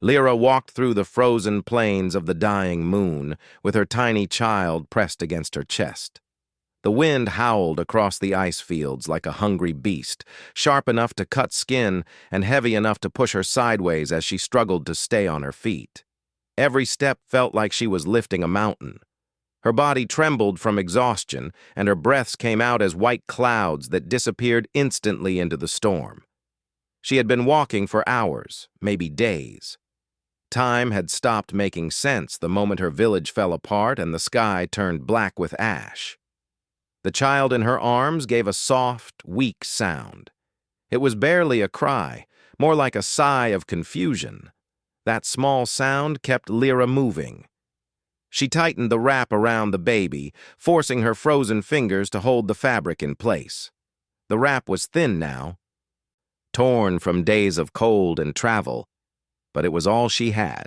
Lyra walked through the frozen plains of the dying moon, with her tiny child pressed against her chest. The wind howled across the ice fields like a hungry beast, sharp enough to cut skin and heavy enough to push her sideways as she struggled to stay on her feet. Every step felt like she was lifting a mountain. Her body trembled from exhaustion, and her breaths came out as white clouds that disappeared instantly into the storm. She had been walking for hours, maybe days. Time had stopped making sense the moment her village fell apart and the sky turned black with ash. The child in her arms gave a soft, weak sound. It was barely a cry, more like a sigh of confusion. That small sound kept Lyra moving. She tightened the wrap around the baby, forcing her frozen fingers to hold the fabric in place. The wrap was thin now, torn from days of cold and travel, but it was all she had.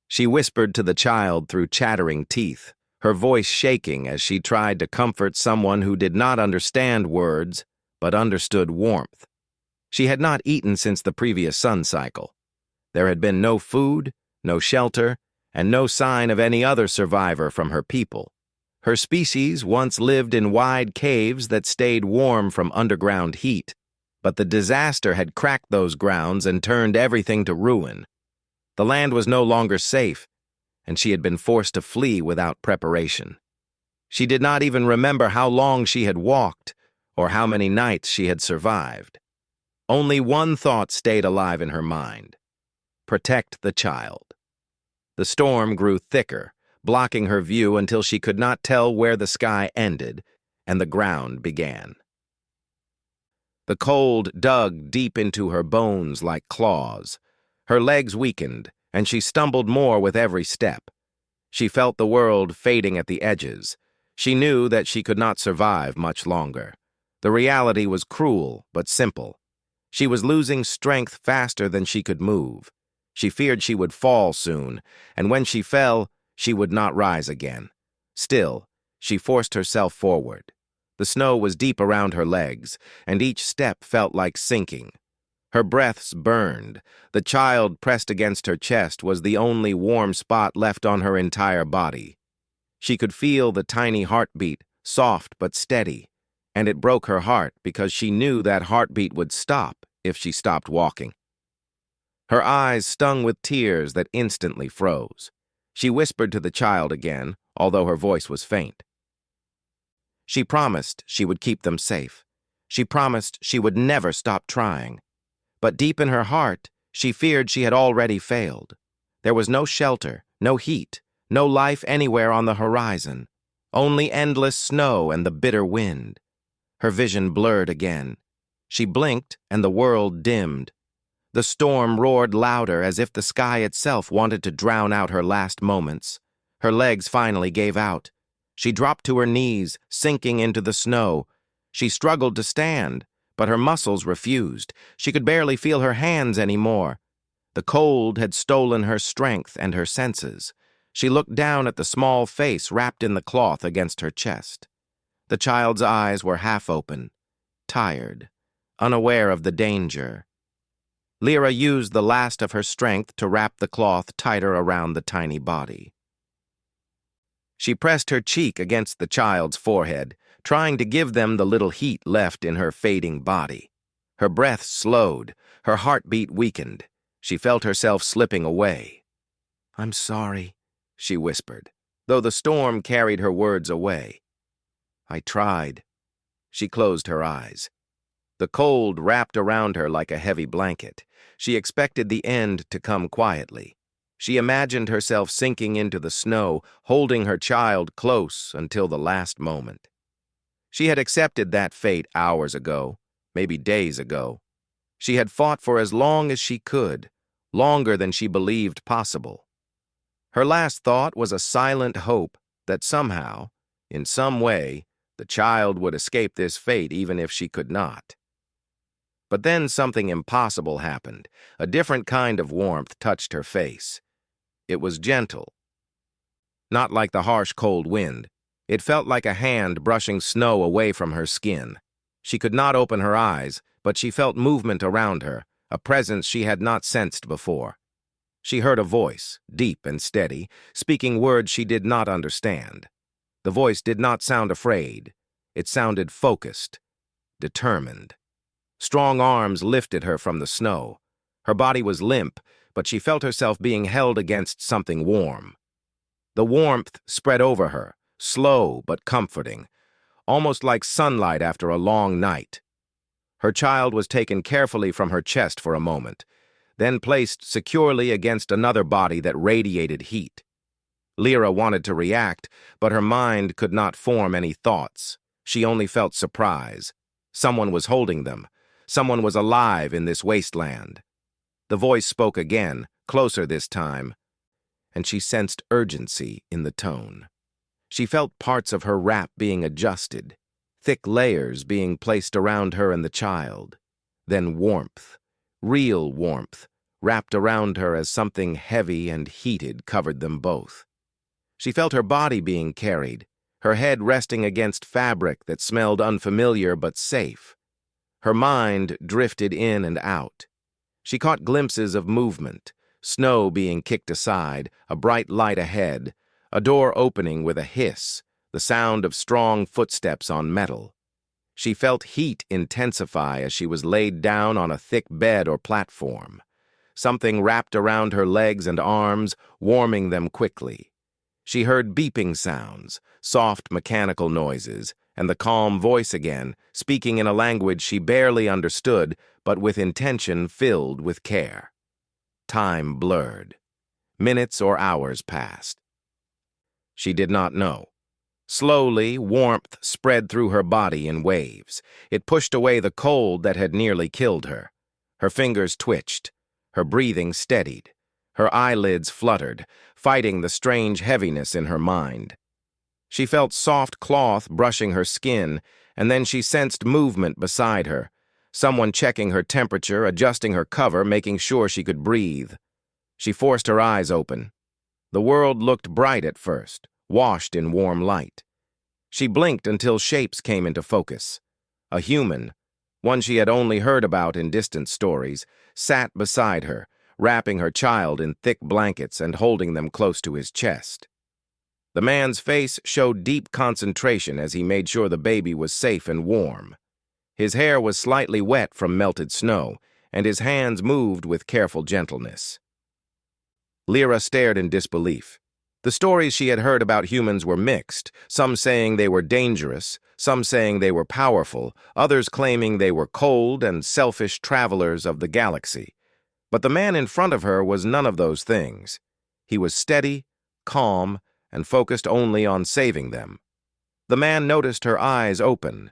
She whispered to the child through chattering teeth, her voice shaking as she tried to comfort someone who did not understand words, but understood warmth. She had not eaten since the previous sun cycle. There had been no food, no shelter, and no sign of any other survivor from her people. Her species once lived in wide caves that stayed warm from underground heat, but the disaster had cracked those grounds and turned everything to ruin. The land was no longer safe, and she had been forced to flee without preparation. She did not even remember how long she had walked or how many nights she had survived. Only one thought stayed alive in her mind: protect the child. The storm grew thicker, blocking her view until she could not tell where the sky ended and the ground began. The cold dug deep into her bones like claws. Her legs weakened, and she stumbled more with every step. She felt the world fading at the edges. She knew that she could not survive much longer. The reality was cruel but simple. She was losing strength faster than she could move. She feared she would fall soon, and when she fell, she would not rise again. Still, she forced herself forward. The snow was deep around her legs, and each step felt like sinking. Her breaths burned. The child pressed against her chest was the only warm spot left on her entire body. She could feel the tiny heartbeat, soft but steady, and it broke her heart because she knew that heartbeat would stop if she stopped walking. Her eyes stung with tears that instantly froze. She whispered to the child again, although her voice was faint. She promised she would keep them safe. She promised she would never stop trying. But deep in her heart, she feared she had already failed. There was no shelter, no heat, no life anywhere on the horizon. Only endless snow and the bitter wind. Her vision blurred again. She blinked and the world dimmed. The storm roared louder as if the sky itself wanted to drown out her last moments. Her legs finally gave out. She dropped to her knees, sinking into the snow. She struggled to stand, but her muscles refused. She could barely feel her hands anymore. The cold had stolen her strength and her senses. She looked down at the small face wrapped in the cloth against her chest. The child's eyes were half open, tired, unaware of the danger. Lyra used the last of her strength to wrap the cloth tighter around the tiny body. She pressed her cheek against the child's forehead, trying to give them the little heat left in her fading body. Her breath slowed, her heartbeat weakened. She felt herself slipping away. "I'm sorry," she whispered, though the storm carried her words away. "I tried." She closed her eyes. The cold wrapped around her like a heavy blanket. She expected the end to come quietly. She imagined herself sinking into the snow, holding her child close until the last moment. She had accepted that fate hours ago, maybe days ago. She had fought for as long as she could, longer than she believed possible. Her last thought was a silent hope that somehow, in some way, the child would escape this fate even if she could not. But then something impossible happened. A different kind of warmth touched her face. It was gentle. Not like the harsh cold wind. It felt like a hand brushing snow away from her skin. She could not open her eyes, but she felt movement around her, a presence she had not sensed before. She heard a voice, deep and steady, speaking words she did not understand. The voice did not sound afraid. It sounded focused, determined. Strong arms lifted her from the snow. Her body was limp, but she felt herself being held against something warm. The warmth spread over her, slow but comforting, almost like sunlight after a long night. Her child was taken carefully from her chest for a moment, then placed securely against another body that radiated heat. Lyra wanted to react, but her mind could not form any thoughts. She only felt surprise. Someone was holding them. Someone was alive in this wasteland. The voice spoke again, closer this time, and she sensed urgency in the tone. She felt parts of her wrap being adjusted, thick layers being placed around her and the child. Then warmth, real warmth, wrapped around her as something heavy and heated covered them both. She felt her body being carried, her head resting against fabric that smelled unfamiliar but safe. Her mind drifted in and out. She caught glimpses of movement, snow being kicked aside, a bright light ahead, a door opening with a hiss, the sound of strong footsteps on metal. She felt heat intensify as she was laid down on a thick bed or platform. Something wrapped around her legs and arms, warming them quickly. She heard beeping sounds, soft mechanical noises, and the calm voice again, speaking in a language she barely understood, but with intention filled with care. Time blurred. Minutes or hours passed. She did not know. Slowly, warmth spread through her body in waves. It pushed away the cold that had nearly killed her. Her fingers twitched. Her breathing steadied. Her eyelids fluttered, fighting the strange heaviness in her mind. She felt soft cloth brushing her skin, and then she sensed movement beside her. Someone checking her temperature, adjusting her cover, making sure she could breathe. She forced her eyes open. The world looked bright at first, washed in warm light. She blinked until shapes came into focus. A human, one she had only heard about in distant stories, sat beside her, wrapping her child in thick blankets and holding them close to his chest. The man's face showed deep concentration as he made sure the baby was safe and warm. His hair was slightly wet from melted snow, and his hands moved with careful gentleness. Lyra stared in disbelief. The stories she had heard about humans were mixed, some saying they were dangerous, some saying they were powerful, others claiming they were cold and selfish travelers of the galaxy. But the man in front of her was none of those things. He was steady, calm, and focused only on saving them. The man noticed her eyes open.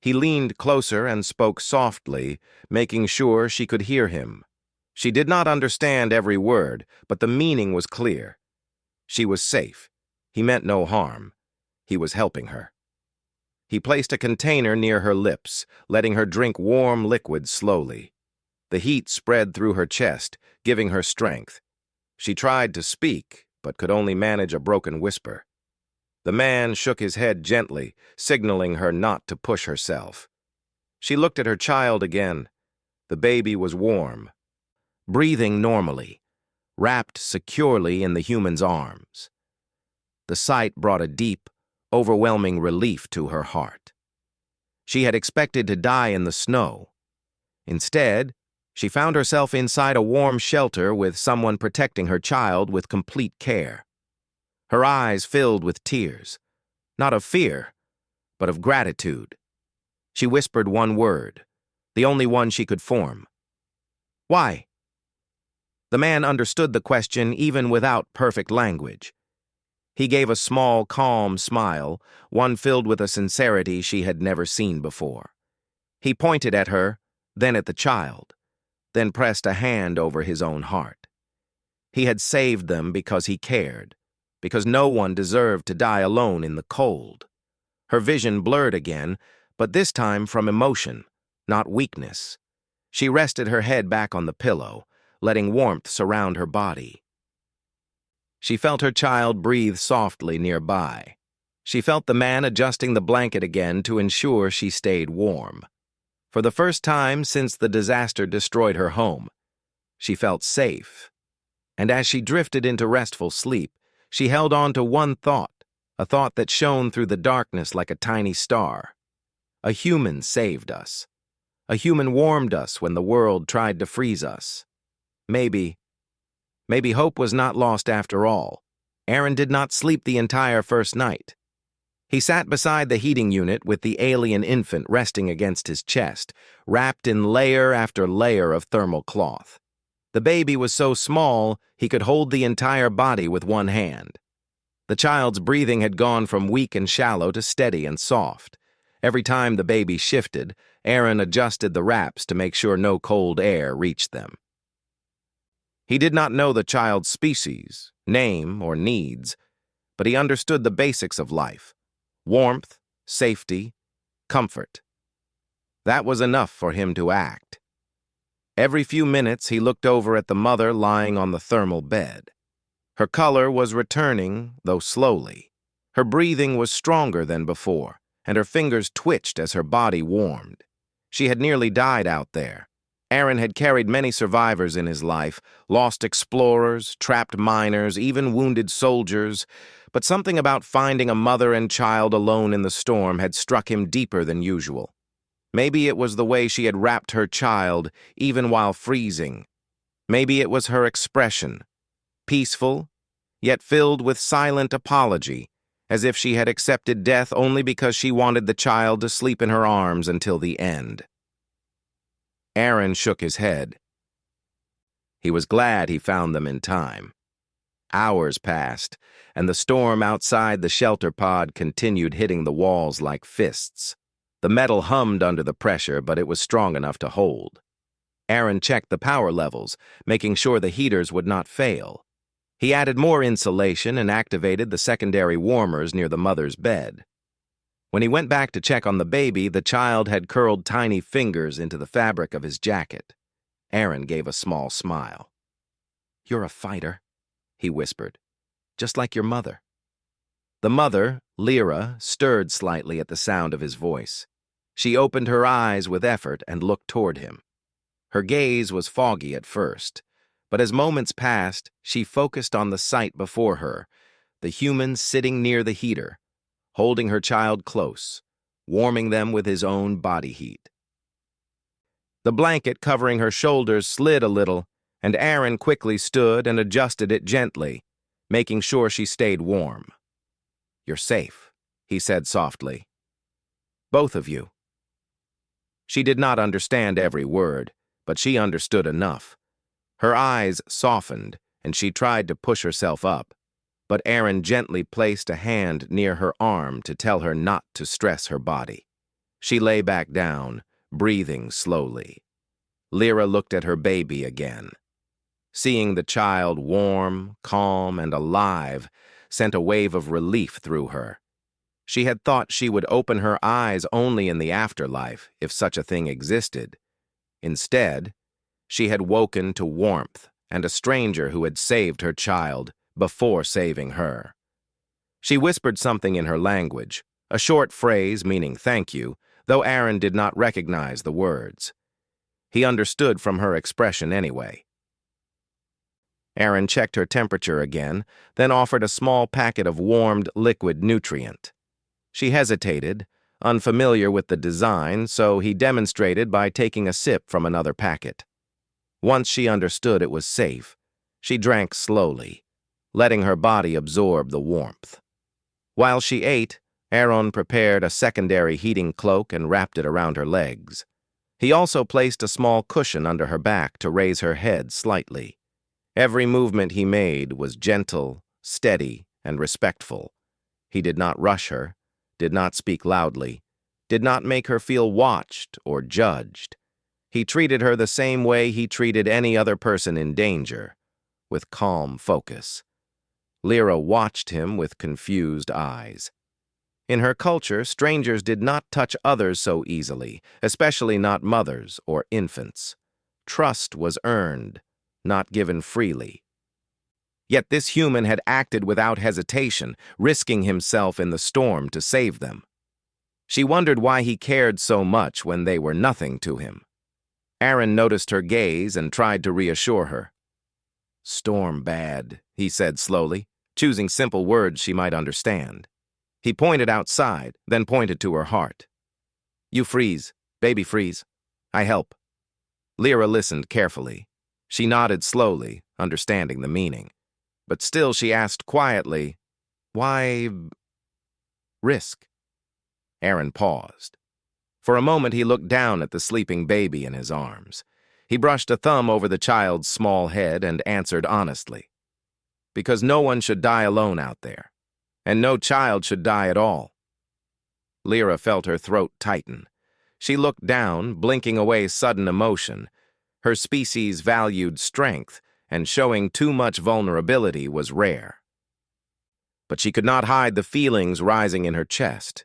He leaned closer and spoke softly, making sure she could hear him. She did not understand every word, but the meaning was clear. She was safe. He meant no harm. He was helping her. He placed a container near her lips, letting her drink warm liquid slowly. The heat spread through her chest, giving her strength. She tried to speak, but could only manage a broken whisper. The man shook his head gently, signaling her not to push herself. She looked at her child again. The baby was warm, breathing normally, wrapped securely in the human's arms. The sight brought a deep, overwhelming relief to her heart. She had expected to die in the snow. Instead, she found herself inside a warm shelter with someone protecting her child with complete care. Her eyes filled with tears, not of fear, but of gratitude. She whispered one word, the only one she could form. "Why?" The man understood the question even without perfect language. He gave a small, calm smile, one filled with a sincerity she had never seen before. He pointed at her, then at the child, then pressed a hand over his own heart. He had saved them because he cared, because no one deserved to die alone in the cold. Her vision blurred again, but this time from emotion, not weakness. She rested her head back on the pillow, letting warmth surround her body. She felt her child breathe softly nearby. She felt the man adjusting the blanket again to ensure she stayed warm. For the first time since the disaster destroyed her home, she felt safe. And as she drifted into restful sleep, she held on to one thought, a thought that shone through the darkness like a tiny star. A human saved us. A human warmed us when the world tried to freeze us. Maybe hope was not lost after all. Aaron did not sleep the entire first night. He sat beside the heating unit with the alien infant resting against his chest, wrapped in layer after layer of thermal cloth. The baby was so small he could hold the entire body with one hand. The child's breathing had gone from weak and shallow to steady and soft. Every time the baby shifted, Aaron adjusted the wraps to make sure no cold air reached them. He did not know the child's species, name, or needs, but he understood the basics of life: warmth, safety, comfort. That was enough for him to act. Every few minutes he looked over at the mother lying on the thermal bed. Her color was returning, though slowly. Her breathing was stronger than before, and her fingers twitched as her body warmed. She had nearly died out there. Aaron had carried many survivors in his life, lost explorers, trapped miners, even wounded soldiers, but something about finding a mother and child alone in the storm had struck him deeper than usual. Maybe it was the way she had wrapped her child, even while freezing. Maybe it was her expression, peaceful, yet filled with silent apology, as if she had accepted death only because she wanted the child to sleep in her arms until the end. Aaron shook his head. He was glad he found them in time. Hours passed, and the storm outside the shelter pod continued hitting the walls like fists. The metal hummed under the pressure, but it was strong enough to hold. Aaron checked the power levels, making sure the heaters would not fail. He added more insulation and activated the secondary warmers near the mother's bed. When he went back to check on the baby, the child had curled tiny fingers into the fabric of his jacket. Aaron gave a small smile. "You're a fighter," he whispered, "just like your mother." The mother, Lyra, stirred slightly at the sound of his voice. She opened her eyes with effort and looked toward him. Her gaze was foggy at first, but as moments passed, she focused on the sight before her, the human sitting near the heater, holding her child close, warming them with his own body heat. The blanket covering her shoulders slid a little, and Aaron quickly stood and adjusted it gently, making sure she stayed warm. "You're safe," he said softly. "Both of you." She did not understand every word, but she understood enough. Her eyes softened, and she tried to push herself up, but Aaron gently placed a hand near her arm to tell her not to stress her body. She lay back down, breathing slowly. Lyra looked at her baby again. Seeing the child warm, calm, and alive sent a wave of relief through her. She had thought she would open her eyes only in the afterlife, if such a thing existed. Instead, she had woken to warmth and a stranger who had saved her child before saving her. She whispered something in her language, a short phrase meaning thank you, though Aaron did not recognize the words. He understood from her expression anyway. Aaron checked her temperature again, then offered a small packet of warmed liquid nutrient. She hesitated, unfamiliar with the design, so he demonstrated by taking a sip from another packet. Once she understood it was safe, she drank slowly, letting her body absorb the warmth. While she ate, Aaron prepared a secondary heating cloak and wrapped it around her legs. He also placed a small cushion under her back to raise her head slightly. Every movement he made was gentle, steady, and respectful. He did not rush her, did not speak loudly, did not make her feel watched or judged. He treated her the same way he treated any other person in danger, with calm focus. Lyra watched him with confused eyes. In her culture, strangers did not touch others so easily, especially not mothers or infants. Trust was earned, not given freely. Yet this human had acted without hesitation, risking himself in the storm to save them. She wondered why he cared so much when they were nothing to him. Aaron noticed her gaze and tried to reassure her. Storm bad, he said slowly, choosing simple words she might understand. He pointed outside, then pointed to her heart. You freeze, baby freeze. I help. Lyra listened carefully. She nodded slowly, understanding the meaning. But still she asked quietly, why risk? Aaron paused. For a moment he looked down at the sleeping baby in his arms. He brushed a thumb over the child's small head and answered honestly. Because no one should die alone out there, and no child should die at all. Lyra felt her throat tighten. She looked down, blinking away sudden emotion. Her species valued strength, and showing too much vulnerability was rare. But she could not hide the feelings rising in her chest.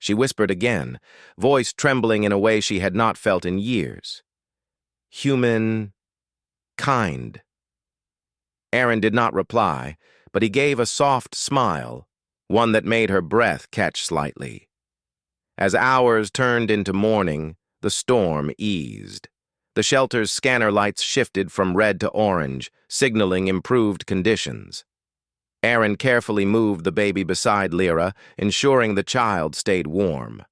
She whispered again, voice trembling in a way she had not felt in years. Human, kind. Aaron did not reply, but he gave a soft smile, one that made her breath catch slightly. As hours turned into morning, the storm eased. The shelter's scanner lights shifted from red to orange, signaling improved conditions. Aaron carefully moved the baby beside Lyra, ensuring the child stayed warm.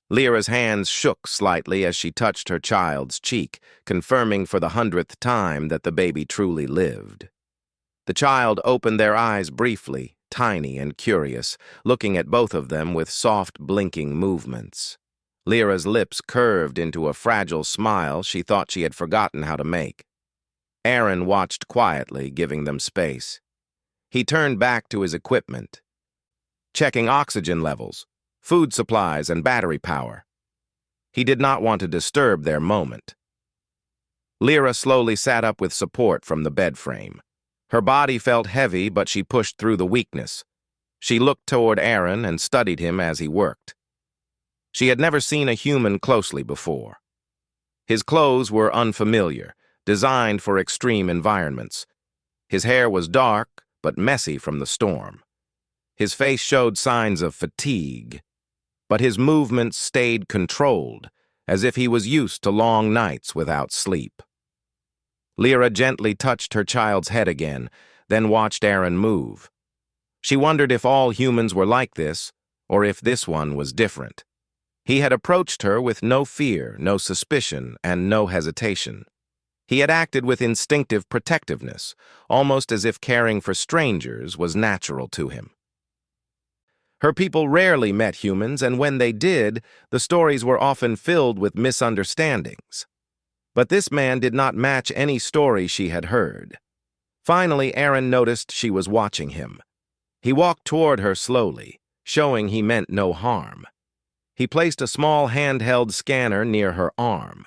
Lyra's hands shook slightly as she touched her child's cheek, confirming for the 100th time that the baby truly lived. The child opened their eyes briefly, tiny and curious, looking at both of them with soft, blinking movements. Lyra's lips curved into a fragile smile she thought she had forgotten how to make. Aaron watched quietly, giving them space. He turned back to his equipment, checking oxygen levels, food supplies, and battery power. He did not want to disturb their moment. Lyra slowly sat up with support from the bed frame. Her body felt heavy, but she pushed through the weakness. She looked toward Aaron and studied him as he worked. She had never seen a human closely before. His clothes were unfamiliar, designed for extreme environments. His hair was dark, but messy from the storm. His face showed signs of fatigue, but his movements stayed controlled, as if he was used to long nights without sleep. Lyra gently touched her child's head again, then watched Aaron move. She wondered if all humans were like this, or if this one was different. He had approached her with no fear, no suspicion, and no hesitation. He had acted with instinctive protectiveness, almost as if caring for strangers was natural to him. Her people rarely met humans, and when they did, the stories were often filled with misunderstandings. But this man did not match any story she had heard. Finally, Aaron noticed she was watching him. He walked toward her slowly, showing he meant no harm. He placed a small handheld scanner near her arm.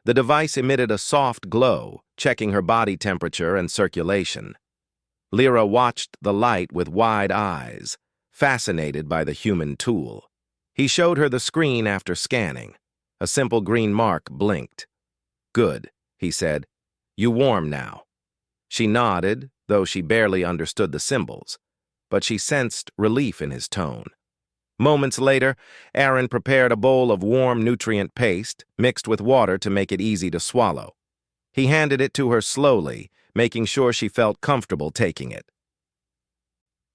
The device emitted a soft glow, checking her body temperature and circulation. Lyra watched the light with wide eyes, fascinated by the human tool. He showed her the screen after scanning. A simple green mark blinked. Good, he said. You warm now. She nodded, though she barely understood the symbols, but she sensed relief in his tone. Moments later, Aaron prepared a bowl of warm nutrient paste, mixed with water to make it easy to swallow. He handed it to her slowly, making sure she felt comfortable taking it.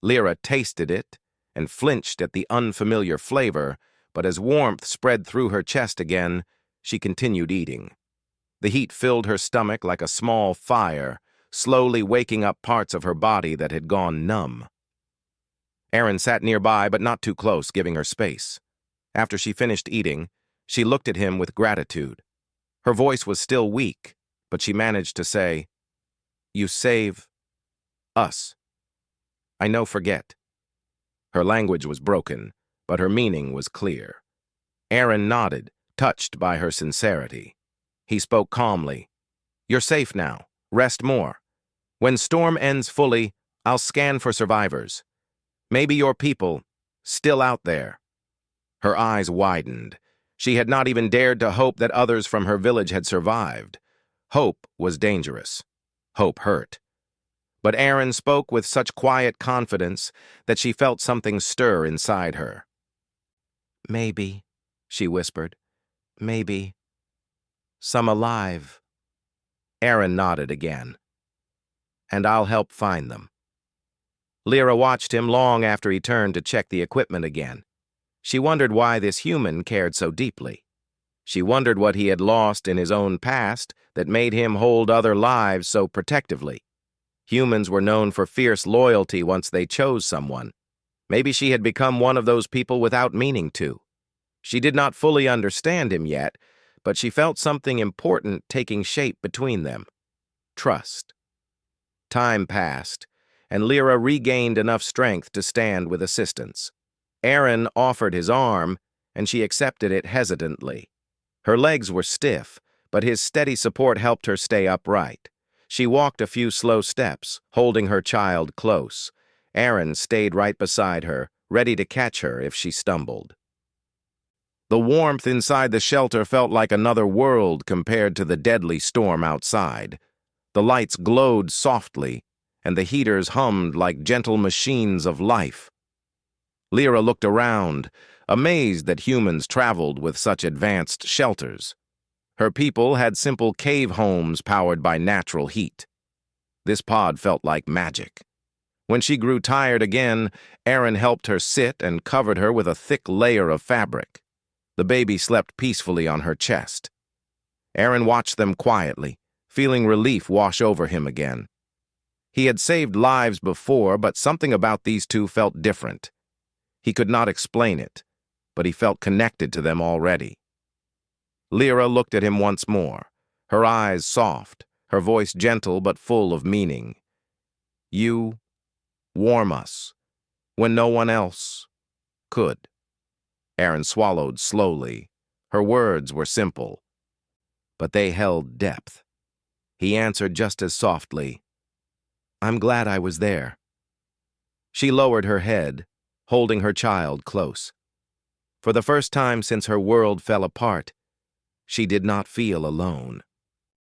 Lyra tasted it and flinched at the unfamiliar flavor, but as warmth spread through her chest again, she continued eating. The heat filled her stomach like a small fire, slowly waking up parts of her body that had gone numb. Aaron sat nearby, but not too close, giving her space. After she finished eating, she looked at him with gratitude. Her voice was still weak, but she managed to say, "You save us. I no forget." Her language was broken, but her meaning was clear. Aaron nodded, touched by her sincerity. He spoke calmly. "You're safe now. Rest more. When storm ends fully, I'll scan for survivors. Maybe your people, still out there." Her eyes widened. She had not even dared to hope that others from her village had survived. Hope was dangerous. Hope hurt. But Aaron spoke with such quiet confidence that she felt something stir inside her. "Maybe," she whispered. "Maybe. Some alive." Aaron nodded again. and I'll help find them. Lyra watched him long after he turned to check the equipment again. She wondered why this human cared so deeply. She wondered what he had lost in his own past that made him hold other lives so protectively. Humans were known for fierce loyalty once they chose someone. Maybe she had become one of those people without meaning to. She did not fully understand him yet, but she felt something important taking shape between them. Trust. Time passed, and Lyra regained enough strength to stand with assistance. Aaron offered his arm, and she accepted it hesitantly. Her legs were stiff, but his steady support helped her stay upright. She walked a few slow steps, holding her child close. Aaron stayed right beside her, ready to catch her if she stumbled. The warmth inside the shelter felt like another world compared to the deadly storm outside. The lights glowed softly, and the heaters hummed like gentle machines of life. Lyra looked around, amazed that humans traveled with such advanced shelters. Her people had simple cave homes powered by natural heat. This pod felt like magic. When she grew tired again, Aaron helped her sit and covered her with a thick layer of fabric. The baby slept peacefully on her chest. Aaron watched them quietly, feeling relief wash over him again. He had saved lives before, but something about these two felt different. He could not explain it, but he felt connected to them already. Lyra looked at him once more, her eyes soft, her voice gentle but full of meaning. You warm us when no one else could. Aaron swallowed slowly. Her words were simple, but they held depth. He answered just as softly, I'm glad I was there. She lowered her head, holding her child close. For the first time since her world fell apart, she did not feel alone.